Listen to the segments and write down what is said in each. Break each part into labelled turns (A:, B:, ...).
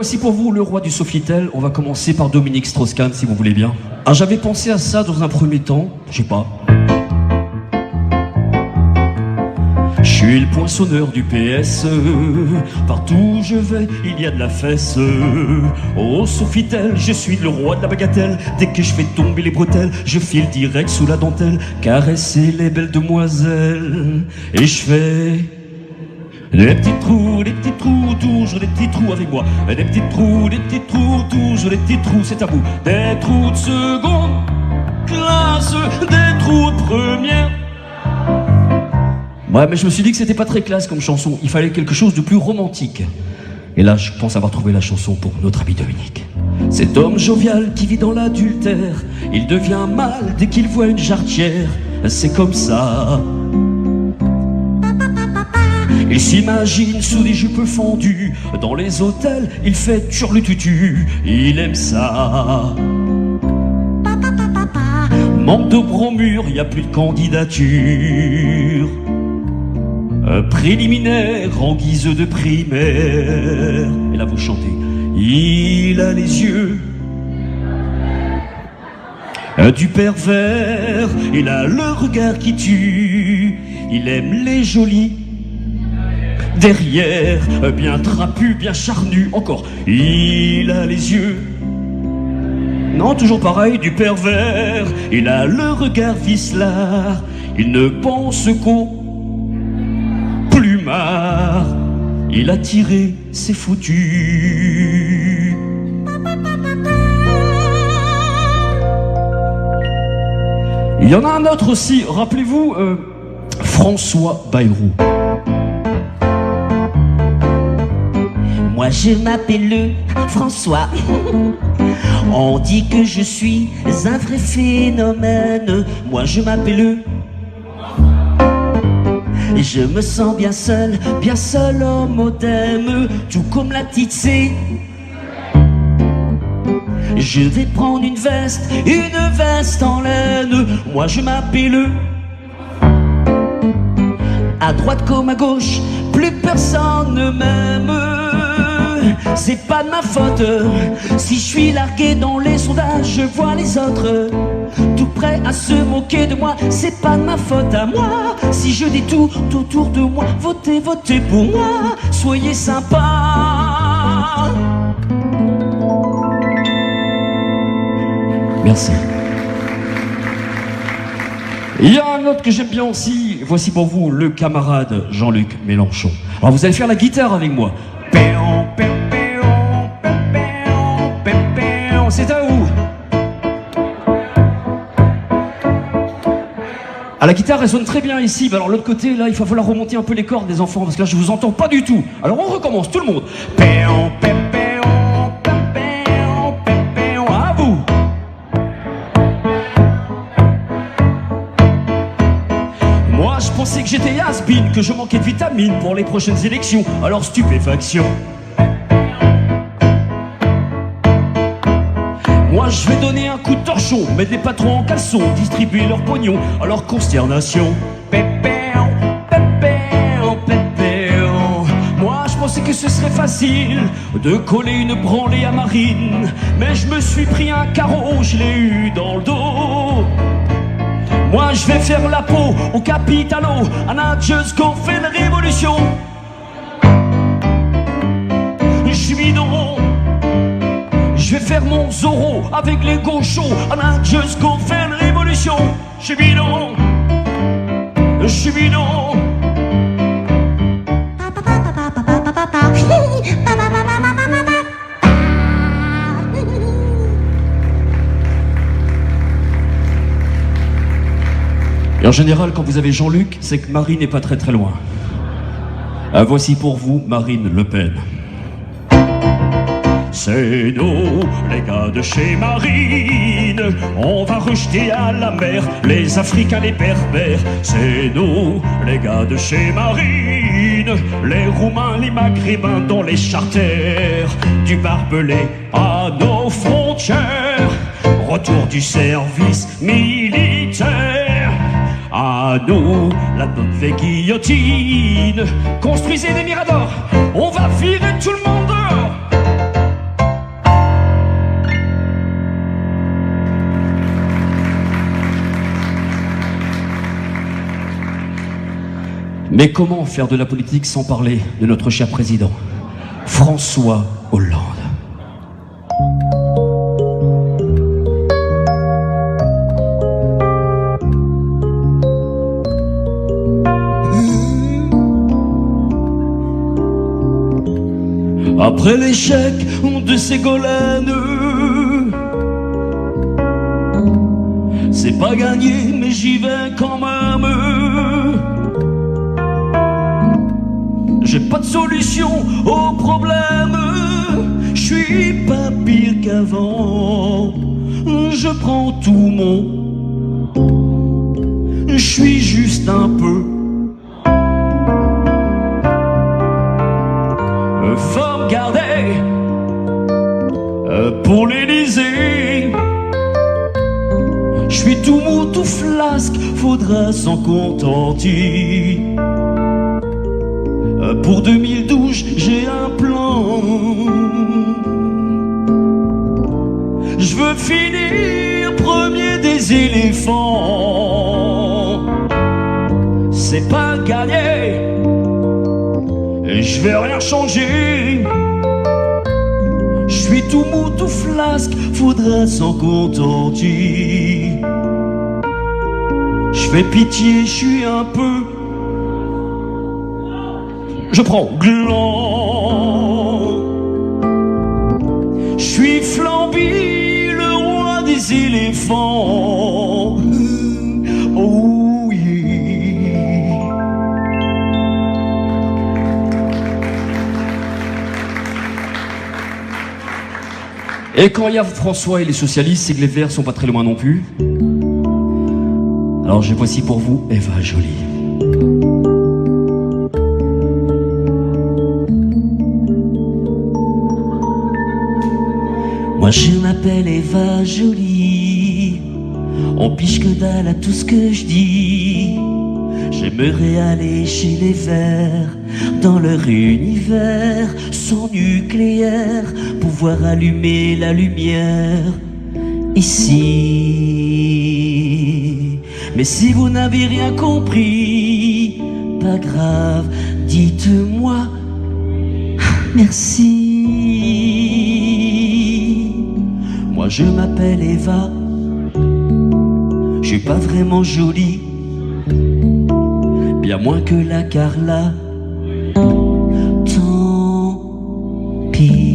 A: Voici pour vous le roi du Sofitel. On va commencer par Dominique Strauss-Kahn, si vous voulez bien. Ah, j'avais pensé à ça dans un premier temps, je sais pas. Je suis le poinçonneur du PS, partout où je vais, il y a de la fesse. Au Sofitel, je suis le roi de la bagatelle. Dès que je fais tomber les bretelles, je file direct sous la dentelle, caresser les belles demoiselles. Et je fais des petits trous, toujours des petits trous avec moi. Des petits trous, toujours des petits trous, c'est à vous. Des trous de seconde classe, des trous de première. Ouais, mais je me suis dit que c'était pas très classe comme chanson. Il fallait quelque chose de plus romantique. Et là, je pense avoir trouvé la chanson pour notre ami Dominique. Cet homme jovial qui vit dans l'adultère, il devient mal dès qu'il voit une jarretière. C'est comme ça. Il s'imagine sous des jupes fendues, dans les hôtels, il fait turlututu. Il aime ça. Manque de bromure, y a plus de candidature. Préliminaire en guise de primaire. Et là vous chantez. Il a les yeux du pervers, il a le regard qui tue. Il aime les jolis derrière, bien trapu, bien charnu. Encore. Il a les yeux, non, toujours pareil, du pervers. Il a le regard vicelard. Il ne pense qu'au plumard. Il a tiré ses foutus. Il y en a un autre aussi, rappelez-vous, François Bayrou.
B: Moi je m'appelle François. On dit que je suis un vrai phénomène. Moi je m'appelle. Je me sens bien seul au modem. Tout comme la petite C. Je vais prendre une veste en laine. Moi je m'appelle. À droite comme à gauche, plus personne ne m'aime. C'est pas de ma faute si je suis largué dans les sondages. Je vois les autres tout prêts à se moquer de moi. C'est pas de ma faute à moi si je dis tout autour de moi. Votez, votez pour moi, soyez sympa.
A: Merci. Il y a un autre que j'aime bien aussi. Voici pour vous le camarade Jean-Luc Mélenchon. Alors vous allez faire la guitare avec moi. C'est à vous. À la guitare, elle sonne très bien ici. Alors l'autre côté, là, il va falloir remonter un peu les cordes des enfants, parce que là, je vous entends pas du tout. Alors on recommence, tout le monde. À vous. Moi, je pensais que j'étais has-been, que je manquais de vitamines pour les prochaines élections. Alors stupéfaction. Moi je vais donner un coup de torchon, mettre les patrons en caleçon, distribuer leur pognon, alors consternation. Moi je pensais que ce serait facile de coller une branlée à Marine, mais je me suis pris un carreau, je l'ai eu dans le dos. Moi je vais faire la peau au Capitalo, and I just go fait la révolution. Je suis bidon. Je vais faire mon Zorro avec les gauchos. On a juste qu'on fait une révolution. Je suis bidon. Je suis bidon. Et en général, quand vous avez Jean-Luc, c'est que Marine n'est pas très très loin. Voici pour vous Marine Le Pen. C'est nous, les gars de chez Marine. On va rejeter à la mer les Africains, les Berbères. C'est nous, les gars de chez Marine. Les Roumains, les Maghrébins dans les charters. Du barbelé à nos frontières. Retour du service militaire. À nous, la bonne guillotine. Construisez des miradors, on va virer tout le monde dehors. Mais comment faire de la politique sans parler de notre cher président, François Hollande? Après l'échec de Ségolène, c'est pas gagné, mais j'y vais quand même. J'ai pas de solution au problème, je suis pas pire qu'avant. Je prends tout mon, je suis juste un peu. Faut me garder pour l'Élysée. Je suis tout mou, tout flasque, faudra s'en contenter. Pour 2012, j'ai un plan. Je veux finir premier des éléphants. C'est pas gagné, et je vais rien changer. Je suis tout mou, tout flasque, faudra s'en contenter. Je fais pitié, je suis un peu. Je prends gland. Je suis Flamby, le roi des éléphants. Oh yeah. Et quand il y a François et les socialistes, c'est que les Verts sont pas très loin non plus. Alors voici pour vous Eva Joly. Moi je m'appelle Eva Joly, on piche que dalle à tout ce que je dis. J'aimerais aller chez les Verts, dans leur univers sans nucléaire, pouvoir allumer la lumière ici. Mais si vous n'avez rien compris, pas grave, dites-moi merci. Moi je m'appelle Eva, je suis pas vraiment jolie, bien moins que la Carla. Tant pis.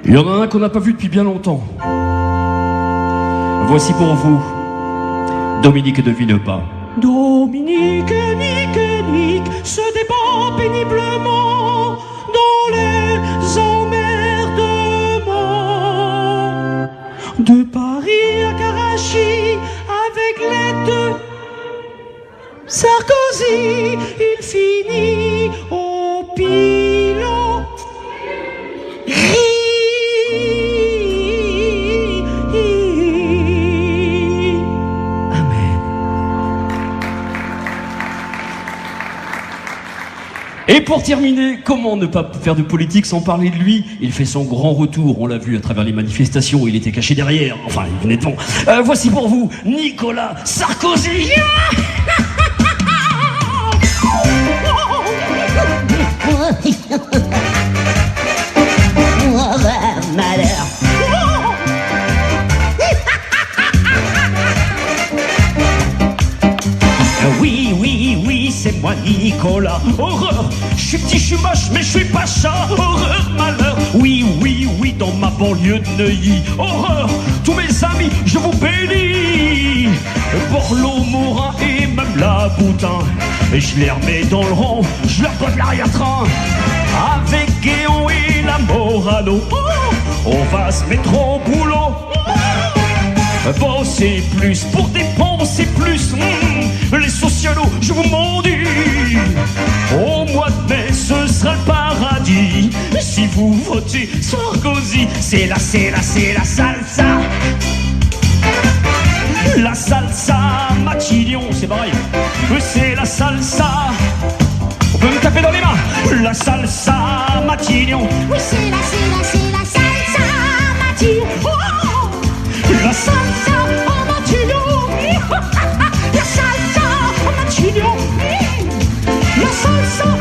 A: Il y en a un qu'on n'a pas vu depuis bien longtemps. Voici pour vous Dominique de Villepin.
B: Dominique, Nique, se débat péniblement dans les emmerdements de Paris à Karachi avec l'aide de Sarkozy. Il finit au pilote.
A: Et pour terminer, comment ne pas faire de politique sans parler de lui? Il fait son grand retour, on l'a vu à travers les manifestations où il était caché derrière, enfin il venait devant. Voici pour vous Nicolas Sarkozy.
B: Malheur. Oui, c'est moi Nicolas. Horreur, je suis petit, je suis moche, mais je suis pas chat. Horreur, malheur. Oui, dans ma banlieue de Neuilly. Horreur, tous mes amis, je vous bénis. Borloo, Morin et même la Boutin. Et je les remets dans le rang, je leur donne l'arrière-train. Avec Guéon et la Morano, on va se mettre au boulot. Bosser plus pour dépenser plus. Les socialos, je vous m'en dis. Au mois de mai, ce sera le paradis. Si vous votez Sarkozy, c'est la salsa. La salsa Matignon, c'est pareil. C'est la salsa. On peut me taper dans les mains. La salsa Matignon.
C: Oui, c'est la salsa.
B: partir. Oh, la salsa en matignon. La salsa en matignon. La salsa